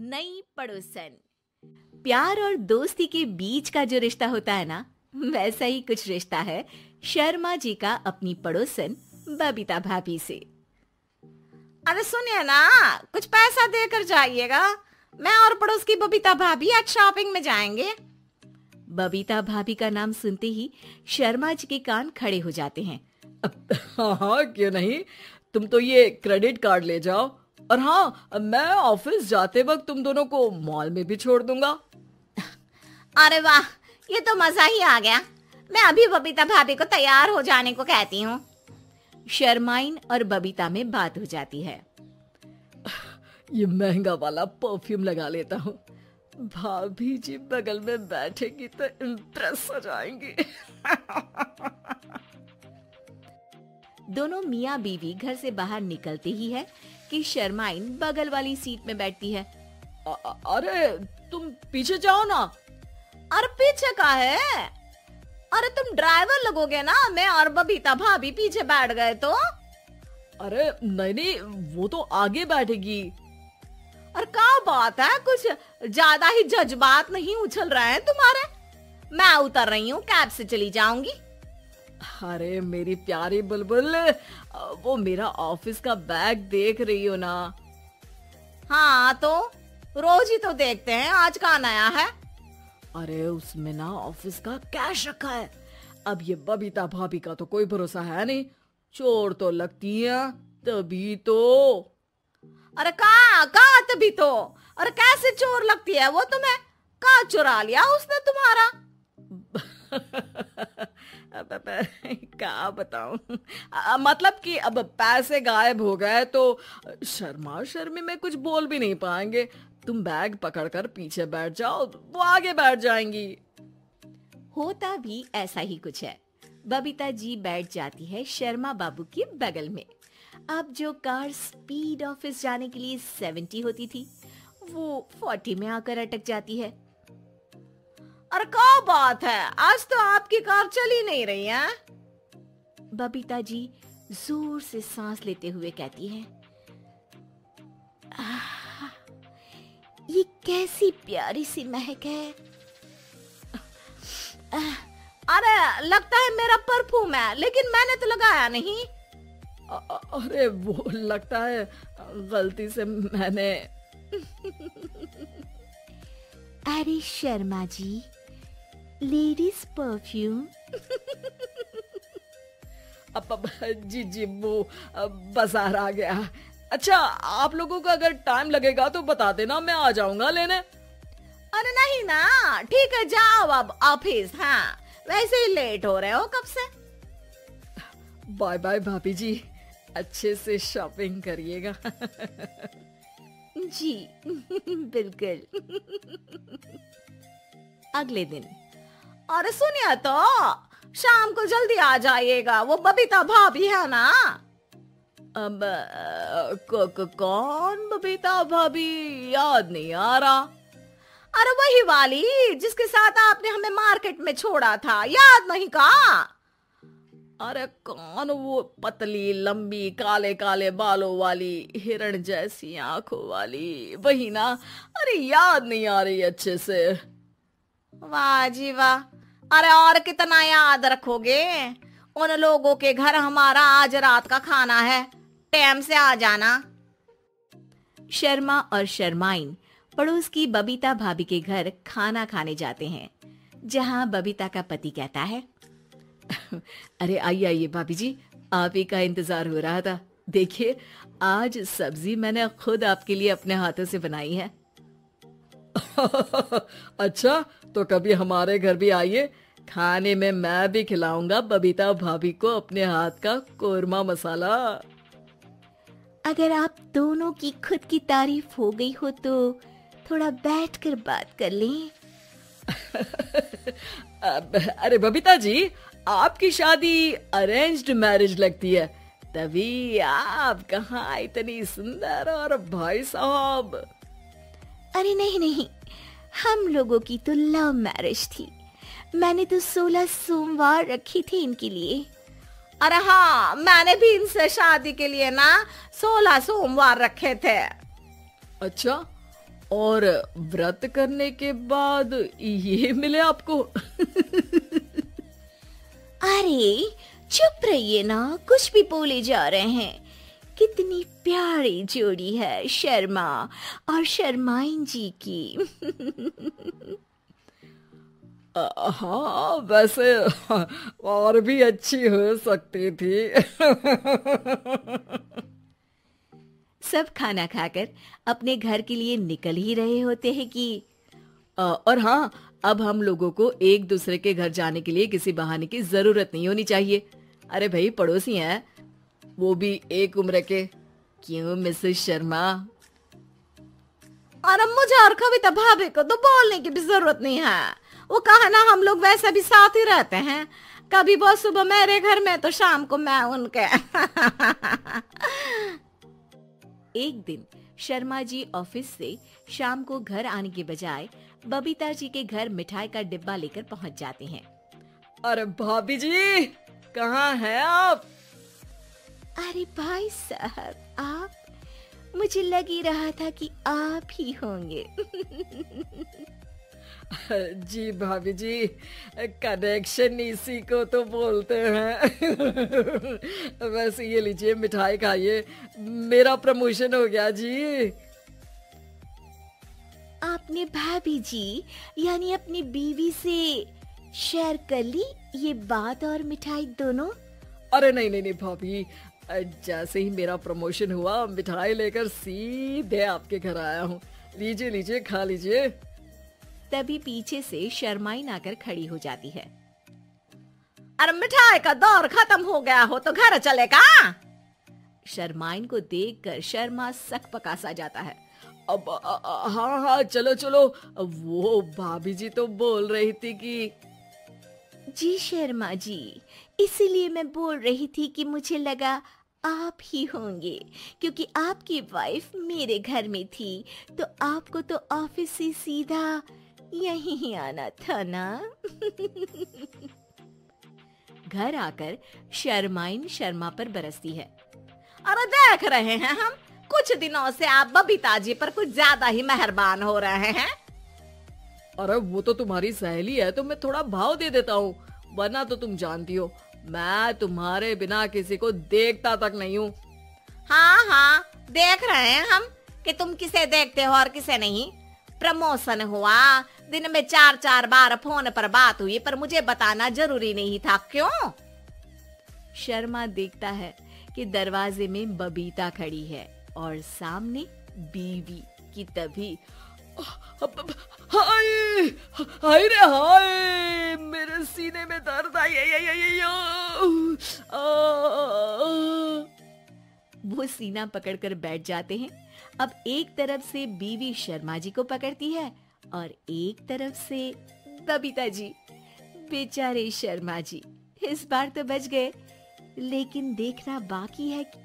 नई पड़ोसन। प्यार और दोस्ती के बीच का जो रिश्ता होता है ना, वैसा ही कुछ रिश्ता है शर्मा जी का अपनी पड़ोसन बबीता भाभी से। अरे सुनिए ना, कुछ पैसा देकर जाइएगा। मैं और पड़ोस की बबीता भाभी आज शॉपिंग में जाएंगे। बबीता भाभी का नाम सुनते ही शर्मा जी के कान खड़े हो जाते हैं। हाँ, क्यों नहीं। तुम तो ये क्रेडिट कार्ड ले जाओ, और हाँ, मैं ऑफिस जाते वक्त तुम दोनों को मॉल में भी छोड़ दूंगा। अरे वाह, ये तो मजा ही आ गया। मैं अभी बबीता भाभी को तैयार हो जाने को कहती हूँ। शर्माइन और बबीता में बात हो जाती है। ये महंगा वाला परफ्यूम लगा लेता हूँ, भाभी जी बगल में बैठेगी तो इम्प्रेस हो जाएंगी। दोनों मियाँ बीवी घर से बाहर निकलते ही है कि शर्माइन बगल वाली सीट में बैठती है। अरे तुम पीछे जाओ ना। अरे पीछे का है? अरे तुम ड्राइवर लगोगे ना, मैं और बबीता भाभी पीछे बैठ गए तो। अरे नहीं, वो तो आगे बैठेगी। और क्या बात है, कुछ ज्यादा ही जज्बात नहीं उछल रहे हैं तुम्हारे? मैं उतर रही हूँ, कैब से चली जाऊंगी। अरे मेरी प्यारी बुलबुल, वो मेरा ऑफिस का बैग देख रही हो ना? हाँ तो रोज ही तो देखते हैं, आज का नया है? अरे उसमें ना ऑफिस का कैश रखा है। अब ये बबीता भाभी का तो कोई भरोसा है नहीं, चोर तो लगती है तभी तो। अरे कहाँ तभी तो? अरे कैसे चोर लगती है वो तुम्हें? कहाँ चुरा लिया उसने तुम्हारा? क्या बताऊं, मतलब कि अब पैसे गायब हो गए तो शर्मा शर्मी में कुछ बोल भी नहीं पाएंगे। तुम बैग पकड़कर पीछे बैठ जाओ, वो आगे बैठ जाएंगी। होता भी ऐसा ही कुछ है। बबीता जी बैठ जाती है शर्मा बाबू के बगल में। अब जो कार स्पीड ऑफिस जाने के लिए 70 होती थी, वो 40 में आकर अटक जाती है। अरे क्या बात है, आज तो आपकी कार चली नहीं रही है? बबीता जी जोर से सांस लेते हुए कहती है, ये कैसी प्यारी सी महक है। अरे लगता है मेरा परफ्यूम है, लेकिन मैंने तो लगाया नहीं। अरे वो लगता है गलती से मैंने। अरे शर्मा जी, लेडीज परफ्यूम। अब जी वो बाजार आ गया। अच्छा, आप लोगों को अगर टाइम लगेगा तो बता देना, मैं आ जाऊंगा लेने। अरे नहीं ना, ठीक है, जाओ अब ऑफिस। हाँ, वैसे ही लेट हो रहे हो कब से। बाय बाय भाभी जी, अच्छे से शॉपिंग करिएगा। जी बिल्कुल। अगले दिन। अरे सुनिए तो, शाम को जल्दी आ जाइएगा, वो बबीता भाभी है ना? अब कौन बबीता भाभी? याद नहीं आ रहा। अरे वही वाली जिसके साथ आपने हमें मार्केट में छोड़ा था, याद नहीं का? अरे कौन वो पतली लंबी काले काले बालों वाली हिरण जैसी आंखों वाली, वही ना? अरे याद नहीं आ रही अच्छे से। वाह जी वाह, अरे और कितना याद रखोगे? उन लोगों के घर हमारा आज रात का खाना है, टाइम से आ जाना। शर्मा और शर्माइन पड़ोस की बबीता भाभी के घर खाना खाने जाते हैं, जहां बबीता का पति कहता है, अरे आइए आइए भाभी जी, आप ही का इंतजार हो रहा था। देखिए, आज सब्जी मैंने खुद आपके लिए अपने हाथों से बनाई है। अच्छा, तो कभी हमारे घर भी आइए, खाने में मैं भी खिलाऊंगा बबीता भाभी को अपने हाथ का कोरमा मसाला। अगर आप दोनों की खुद की तारीफ हो गई हो तो थोड़ा बैठकर बात कर लें। अरे बबीता जी, आपकी शादी अरेंज्ड मैरिज लगती है, तभी आप कहाँ इतनी सुंदर। और भाई साहब? अरे नहीं, हम लोगों की तो लव मैरिज थी। मैंने तो 16 सोमवार रखी थी इनके लिए। अरे हाँ, मैंने भी इनसे शादी के लिए ना 16 सोमवार रखे थे। अच्छा, और व्रत करने के बाद ये मिले आपको? अरे चुप रहिए ना, कुछ भी बोले जा रहे हैं। कितनी प्यारी जोड़ी है शर्मा और शर्माइन जी की। हाँ वैसे और भी अच्छी हो सकती थी। सब खाना खाकर अपने घर के लिए निकल ही रहे होते हैं कि और हाँ, अब हम लोगों को एक दूसरे के घर जाने के लिए किसी बहाने की जरूरत नहीं होनी चाहिए। अरे भाई पड़ोसी हैं, वो भी एक उम्र के। क्यों मिसेस शर्मा? और मुझे और कविता भाभी को तो बोलने की भी जरूरत नहीं है। वो कहा ना, हम लोग वैसे भी साथ ही रहते हैं। कभी वो सुबह मेरे घर में तो शाम को मैं उनके। एक दिन शर्मा जी ऑफिस से शाम को घर आने के बजाय बबीता जी के घर मिठाई का डिब्बा लेकर पहुंच जाते हैं। अरे भाभी जी, कहाँ हैं आप? अरे भाई साहब, आप? मुझे लग ही रहा था कि आप ही होंगे। जी भाभी जी, कनेक्शन इसी को तो बोलते हैं। वैसे ये लीजिए, मिठाई खाइए, मेरा प्रमोशन हो गया जी। आपने भाभी जी यानी अपनी बीवी से शेयर कर ली ये बात और मिठाई दोनों? अरे नहीं नहीं नहीं भाभी, जैसे ही मेरा प्रमोशन हुआ मिठाई लेकर सीधे आपके घर आया हूँ। लीजिए लीजिए, खा लीजिए। तभी पीछे से शर्माइन आकर खड़ी हो जाती है। अरे मिठाई का दौर खत्म हो गया हो तो घर चलेगा? शर्माइन को देखकर शर्मा सकपका सा जाता है। अब हाँ हाँ, चलो चलो। वो भाभी जी तो बोल रही थी कि जी शर्मा जी, इसीलिए मैं बोल रही थी कि मुझे लगा आप ही होंगे, क्योंकि आपकी वाइफ मेरे घर में थी तो आपको तो ऑफिस से सीधा यहीं ही आना था ना। घर आकर शर्माइन शर्मा पर बरसती है। अरे देख रहे हैं हम, कुछ दिनों से आप बबीता जी पर कुछ ज्यादा ही मेहरबान हो रहे हैं। अरे वो तो तुम्हारी सहेली है तो मैं थोड़ा भाव दे देता हूँ, वरना तो तुम जानती हो मैं तुम्हारे बिना किसी को देखता तक नहीं हूँ। हाँ हाँ, देख रहे हैं हम कि तुम किसे देखते हो और किसे नहीं। प्रमोशन हुआ, दिन में 4-4 बार फोन पर बात हुई, पर मुझे बताना जरूरी नहीं था, क्यों? शर्मा देखता है कि दरवाजे में बबीता खड़ी है और सामने बीवी की। तभी हाय हाय रे हाय, मेरे सीने में दर्द आई। वो सीना पकड़कर बैठ जाते हैं। अब एक तरफ से बीवी शर्मा जी को पकड़ती है और एक तरफ से बबीता जी। बेचारे शर्मा जी इस बार तो बच गए, लेकिन देखना बाकी है कि